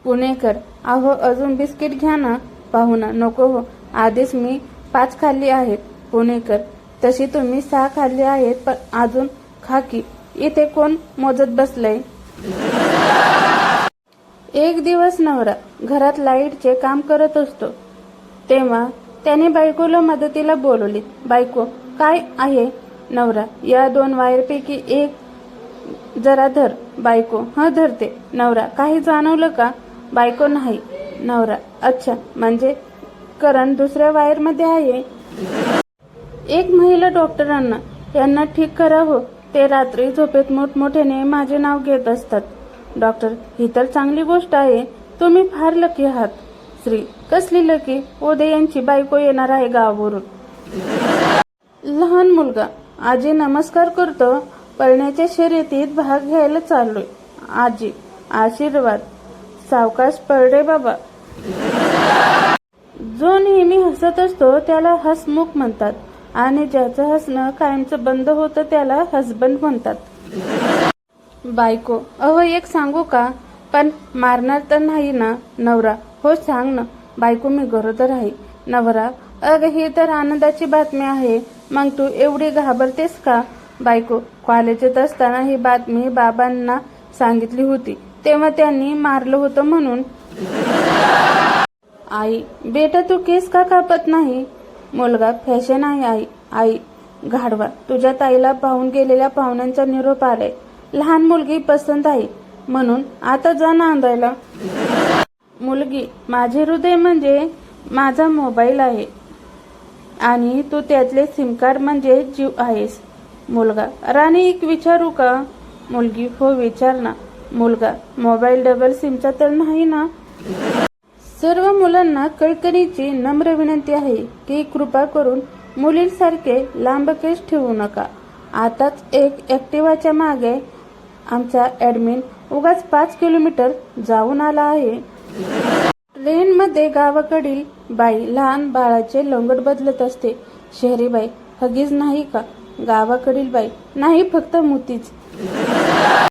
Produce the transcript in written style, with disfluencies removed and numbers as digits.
पुणेकर, अहो अजून बिस्किट घ्या ना. पाहुणा, नको हो, आधीच मी 5 खाल्ली आहेत. पुणेकर, तशी तुम्ही 6 खाल्ली आहेत, पण अजून खा की. इथे कोण मोजत बसलंय. एक दिवस नवरा घरात लाईटचे काम करत असतो, तेव्हा त्याने बायकोला मदतीला बोलवले. बायको, काय आहे. नवरा, या 2 वायरपैकी एक जरा धर. बायको, धरते. नवरा, काही जाणवलं का. बायको, नाही. नवरा, अच्छा, म्हणजे करंट दुसऱ्या वायरमध्ये आहे. एक महिला डॉक्टरांना, यांना ठीक करा हो, ते रात्री झोपेत मोठमोठ्याने माझे नाव घेत असतात. डॉक्टर, ही तर चांगली गोष्ट आहे, तुम्ही फार लकी आहात. स्त्री, कसली लकी, उद्या यांची बायको येणार आहे गावावरून. लहान मुलगा, आजी नमस्कार करतो, पळण्याच्या शर्यतीत भाग घ्यायला चाललोय. आजी, आशीर्वाद. सावकाश पळ रे बाबा. जो नेहमी हसत असतो त्याला हसमुख म्हणतात, आणि ज्याचं हसणं कायमचं बंद होतं त्याला हसबंड म्हणतात. बायको, अहो एक सांगू का, पण मारणार तर नाही ना. नवरा, हो सांग ना. बायको, मी गरोदर आहे. नवरा, अगं ही तर आनंदाची बातमी आहे, मग तू एवढी घाबरतेस का. बायको, कॉलेजात असताना ही बातमी बाबांना सांगितली होती, तेव्हा त्यांनी मारलं होतं म्हणून. आई, बेटा तू केस का कापत नाही. मुलगा, फॅशन आहे आई. आई, घाडवा, तुझ्या ताईला पाहून गेलेल्या पाहुण्यांचा निरोप आलाय. लहान मुलगी पसंत आहे, म्हणून आता जा नांदायला. मुलगी, माझे हृदय म्हणजे माझा मोबाईल आहे, आणि तू त्यातले सिम कार्ड म्हणजे जीव आहेस. मुलगा, राणी एक विचारू का. मुलगी, हो विचार ना. मुलगा, मोबाईल डबल सिमचा तर नाही ना. सर्व मुलांना कळकळीची नम्र विनंती आहे की कृपा करून मुलींसारखे लांब केस ठेवू नका. आताच एक ऍक्टिव्हाच्या मागे आमचा ऍडमिन उगाच 5 किलोमीटर जाऊन आला आहे. ट्रेनमध्ये गावाकडील बाई लहान बाळाचे लोंगट बदलत असते. शहरी बाई, हगीज नाही का. गावाकडील बाई, नाही फक्त मुतीच.